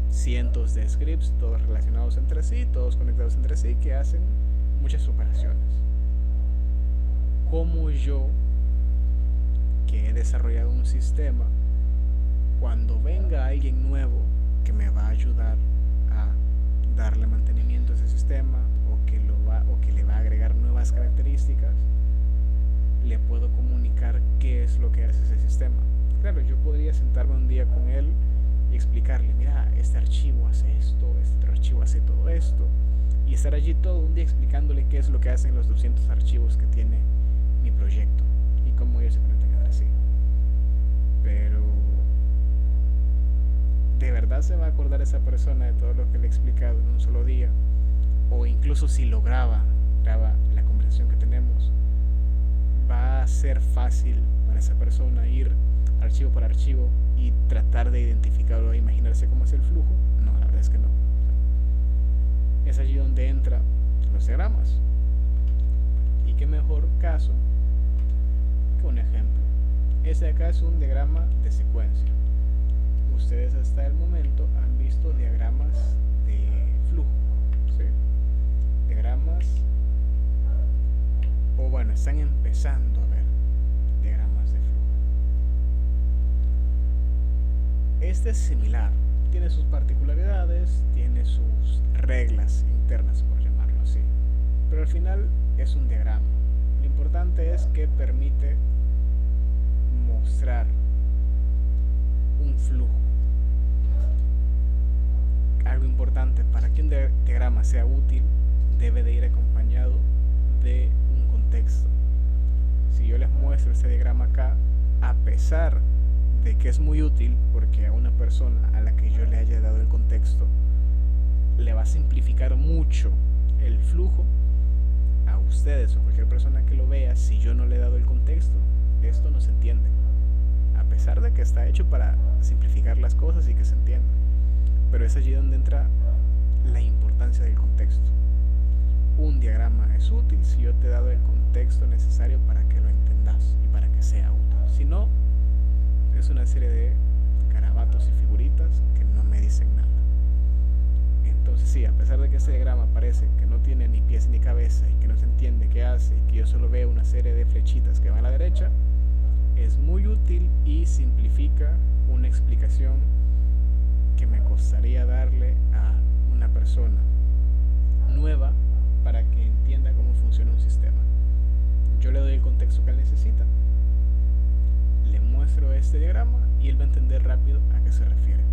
cientos de scripts, todos relacionados entre sí, todos conectados entre sí, que hacen muchas operaciones. Como yo, que he desarrollado un sistema, cuando venga alguien nuevo que me va a ayudar a darle mantenimiento a ese sistema o que le va a agregar nuevas características, le puedo comunicar qué es lo que hace ese sistema. Claro, yo podría sentarme un día con él y explicarle, mira, este archivo hace esto, este otro archivo hace todo esto, y estar allí todo un día explicándole qué es lo que hacen los 200 archivos que tiene mi proyecto y cómo ellos se conectan entre sí. Pero ¿de verdad se va a acordar esa persona de todo lo que le he explicado en un solo día? O incluso si lo graba la conversación que tenemos, ¿va a ser fácil para esa persona ir archivo por archivo y tratar de identificarlo e imaginarse cómo es el flujo? No, la verdad es que no. Es allí donde entran los diagramas. Y qué mejor caso que un ejemplo. Este de acá es un diagrama de secuencia. Ustedes hasta el momento han visto diagramas de flujo, ¿sí? Diagramas, o bueno, están empezando a ver diagramas de flujo. Este es similar, tiene sus particularidades, tiene sus reglas internas, por llamarlo así, pero al final es un diagrama. Lo importante es que permite mostrar un flujo. Algo importante, para que un diagrama sea útil, debe de ir acompañado de un contexto. Si yo les muestro este diagrama acá, a pesar de que es muy útil, porque a una persona a la que yo le haya dado el contexto le va a simplificar mucho el flujo, a ustedes o cualquier persona que lo vea, si yo no le he dado el contexto, esto no se entiende, a pesar de que está hecho para simplificar las cosas y que se entienda. Pero es allí donde entra la importancia del contexto. Un diagrama es útil si yo te he dado el contexto necesario para que lo entendas y para que sea útil. Si no, es una serie de garabatos y figuritas que no me dicen nada. Entonces sí, a pesar de que este diagrama parece que no tiene ni pies ni cabeza y que no se entiende qué hace y que yo solo veo una serie de flechitas que van a la derecha, es muy útil y simplifica una explicación que me costaría darle a una persona nueva para que entienda cómo funciona un sistema. Yo le doy el contexto que él necesita, le muestro este diagrama y él va a entender rápido a qué se refiere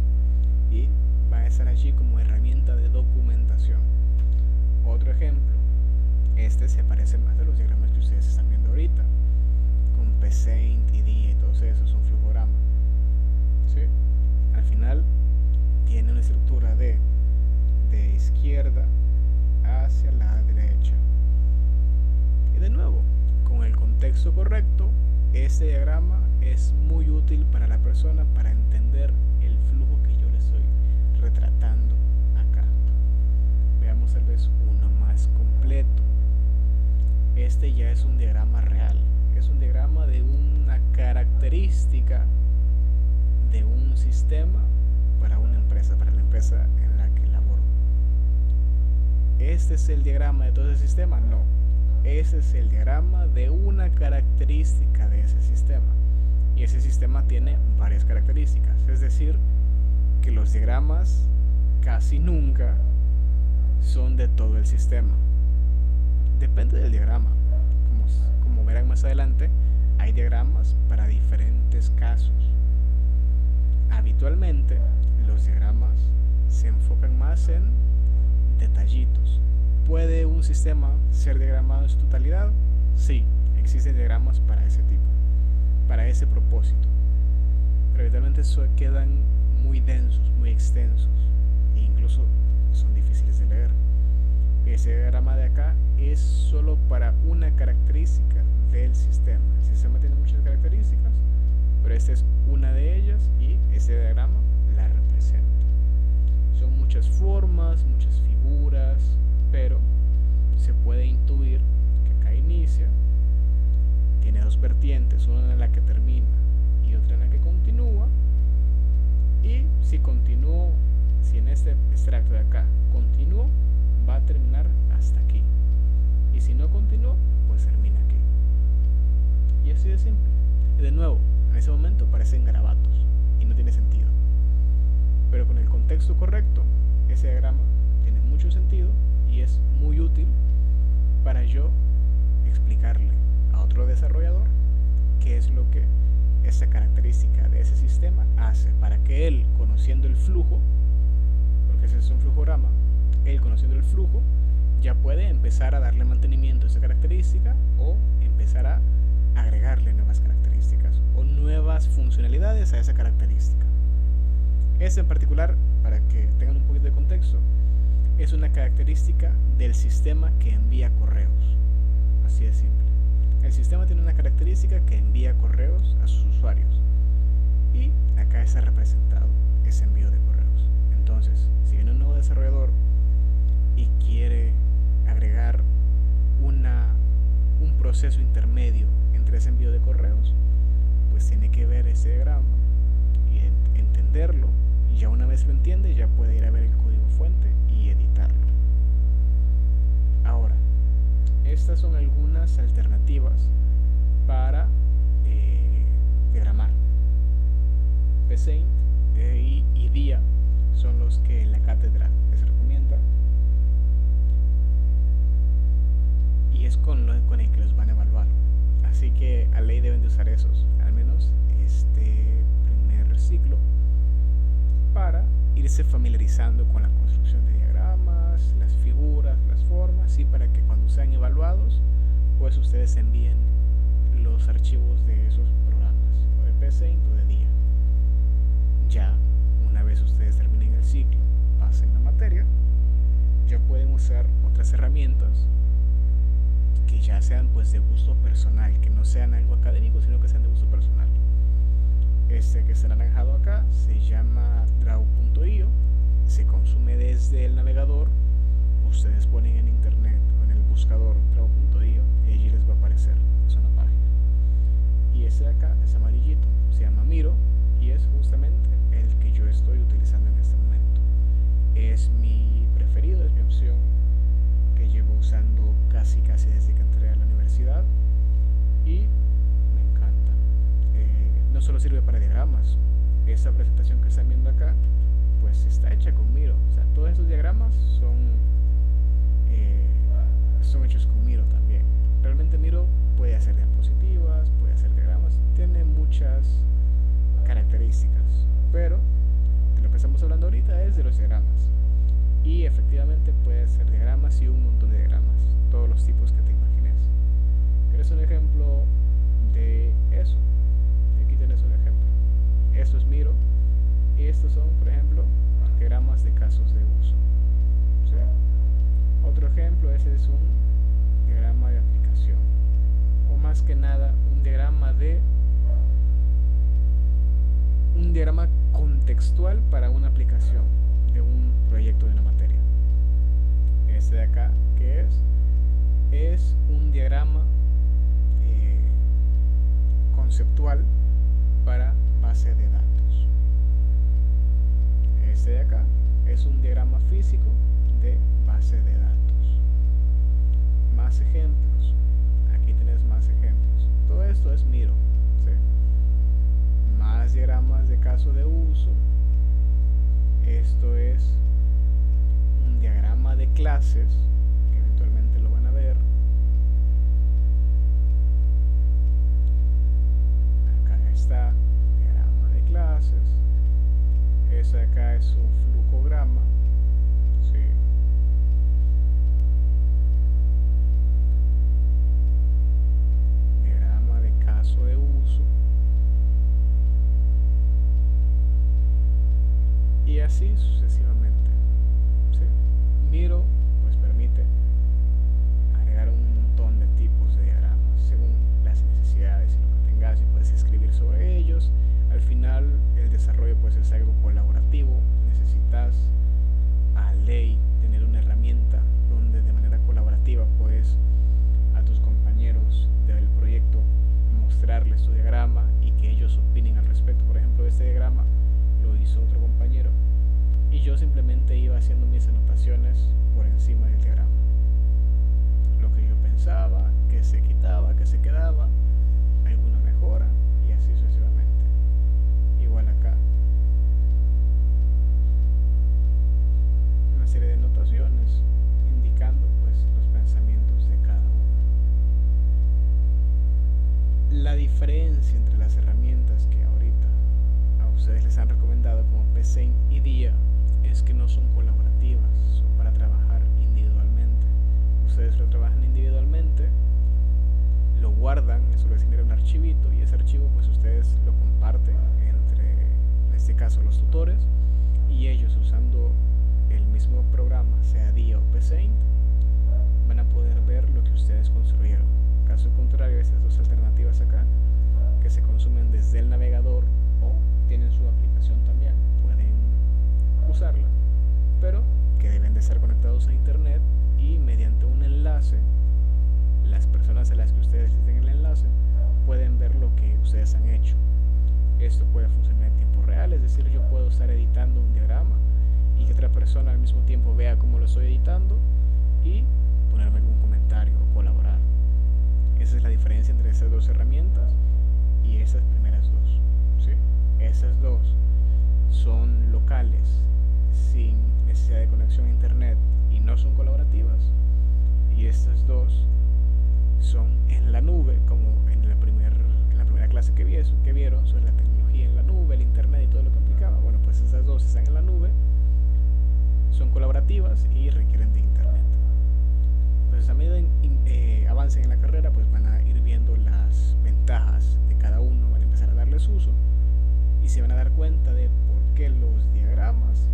y va a estar allí como herramienta de documentación. Otro ejemplo, este se parece más a los diagramas que ustedes están viendo ahorita, con Psaint y DIA y todos esos son flujogramas, ¿sí? Al final tiene una estructura de izquierda hacia la derecha. Y de nuevo, con el contexto correcto, este diagrama es muy útil para la persona para entender el flujo que yo le estoy retratando acá. Veamos tal vez uno más completo. Este ya es un diagrama real. Es un diagrama de una característica de un sistema para una empresa, para la empresa en la que laboro. ¿Este es el diagrama de todo ese sistema? No. Ese es el diagrama de una característica de ese sistema. Y ese sistema tiene varias características. Es decir, que los diagramas casi nunca son de todo el sistema. Depende del diagrama. Como verán más adelante, hay diagramas para diferentes casos. Habitualmente, los diagramas se enfocan más en detallitos. ¿Puede un sistema ser diagramado en su totalidad? Sí, existen diagramas para ese tipo, para ese propósito. Pero habitualmente quedan muy densos, muy extensos e incluso son difíciles de leer. Ese diagrama de acá es solo para una característica del sistema. El sistema tiene muchas características, pero esta es una de ellas y ese diagrama la representa. Son muchas formas, muchas figuras, pero se puede intuir que acá inicia, tiene dos vertientes, una en la que termina y otra en la que continúa. Y si continúo, si en este extracto de acá continúo, va a terminar hasta aquí. Y si no continúo, pues termina aquí. Y así de simple. Y de nuevo, en ese momento parecen garabatos y no tiene sentido. Pero con el contexto correcto, ese diagrama tiene mucho sentido y es muy útil para yo explicarle a otro desarrollador qué es lo que esa característica de ese sistema hace, para que él, conociendo el flujo, porque ese es un flujograma, él conociendo el flujo ya puede empezar a darle mantenimiento a esa característica o empezar a agregarle nuevas características o nuevas funcionalidades a esa característica. Esta en particular, para que tengan un poquito de contexto, es una característica del sistema que envía correos. Así de simple. El sistema tiene una característica que envía correos a sus usuarios y acá está representado ese envío de correos. Entonces, si viene un nuevo desarrollador y quiere agregar un proceso intermedio entre ese envío de correos, pues tiene que ver ese diagrama y entenderlo, y ya una vez lo entiende ya puede ir a ver el código fuente y editarlo. Ahora, estas son algunas alternativas para diagramar. Paint y Dia son los que la cátedra les recomienda y es con el que los van a evaluar. Así que a ley deben de usar esos, al menos este primer ciclo, para irse familiarizando con la construcción de diagramas, las figuras, las formas, y para que cuando sean evaluados, pues ustedes envíen los archivos de esos programas, o de Paint o de Dia. Ya una vez ustedes terminen el ciclo, pasen la materia, ya pueden usar otras herramientas que ya sean pues de gusto personal, que no sean algo académico, sino que sean de gusto personal. Este que está anaranjado acá se llama Draw.io, se consume desde el navegador. Ustedes ponen en internet o en el buscador Draw.io y allí les va a aparecer, es una página. Y este de acá es amarillito, se llama Miro y es justamente el que yo estoy utilizando en este momento. Es mi preferido, es mi opción que llevo usando casi desde que entré a la universidad y me encanta. No solo sirve para diagramas, esta presentación que están viendo acá pues está hecha con Miro, o sea, todos estos diagramas son hechos con Miro también. Realmente Miro puede hacer diapositivas, puede hacer diagramas, tiene muchas características, pero de lo que estamos hablando ahorita es de los diagramas. Y efectivamente puede hacer diagramas y un montón de diagramas, todos los tipos que te imagines. ¿Quieres un ejemplo de eso? Aquí tienes un ejemplo. Esto es Miro y estos son, por ejemplo, diagramas de casos de uso. ¿Sí? Otro ejemplo, ese es un diagrama de aplicación, o más que nada un diagrama contextual para una aplicación de un proyecto de una materia. Este de acá, ¿qué es un diagrama conceptual para base de datos. es un diagrama físico de base de datos. Más ejemplos. Aquí tienes más ejemplos. Todo esto es Miro, ¿sí? Más diagramas de caso de uso. Esto es un diagrama de clases, que eventualmente lo van a ver. Acá está diagrama de clases. Eso de acá es un flujograma, ¿sí? Diagrama de caso de uso. Y así sucesivamente, ¿sí? Miro pues permite agregar un montón de tipos de diagramas según las necesidades y lo que tengas, y puedes escribir sobre ellos. Al final el desarrollo pues es algo colaborativo. Necesitas a ley tener una herramienta donde de manera colaborativa puedes a tus compañeros del proyecto mostrarles tu diagrama y que ellos opinen al respecto. Por ejemplo, este diagrama lo hizo otro compañero y yo simplemente iba haciendo mis anotaciones por encima del diagrama, lo que yo pensaba, que se quitaba, que se quedaba, alguna mejora, y así sucesivamente. Igual acá, una serie de anotaciones indicando pues los pensamientos de cada uno. La diferencia entre las herramientas que ahorita a ustedes les han recomendado como Psaint y Dia es que no son colaborativas, son para trabajar individualmente. Ustedes lo trabajan individualmente, lo guardan, eso les genera un archivito, y ese archivo pues ustedes lo comparten entre, en este caso, los tutores, y ellos, usando el mismo programa, sea Dia o Psaint, van a poder ver lo que ustedes construyeron. Caso contrario, estas dos alternativas acá, que se consumen desde el navegador o tienen su aplicación también, pueden usarla, pero que deben de estar conectados a internet, y mediante un enlace, las personas a las que ustedes les den el enlace pueden ver lo que ustedes han hecho. Esto puede funcionar en tiempo real, es decir, yo puedo estar editando un diagrama y que otra persona al mismo tiempo vea cómo lo estoy editando y ponerme algún comentario o colaborar. Esa es la diferencia entre esas dos herramientas y esas primeras dos, ¿sí? Esas dos son locales, sin necesidad de conexión a internet, y no son colaborativas, y estas dos son en la nube, como en la primera clase que vieron sobre la tecnología en la nube, el internet y todo lo que implicaba. Bueno, pues estas dos están en la nube, son colaborativas y requieren de internet. Entonces, a medida que avancen en la carrera, pues van a ir viendo las ventajas de cada uno, van a empezar a darles uso y se van a dar cuenta de por qué los diagramas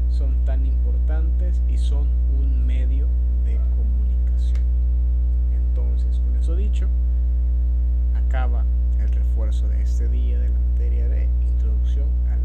son tan importantes y son un medio de comunicación. Entonces, con eso dicho, acaba el refuerzo de este día de la materia de Introducción a la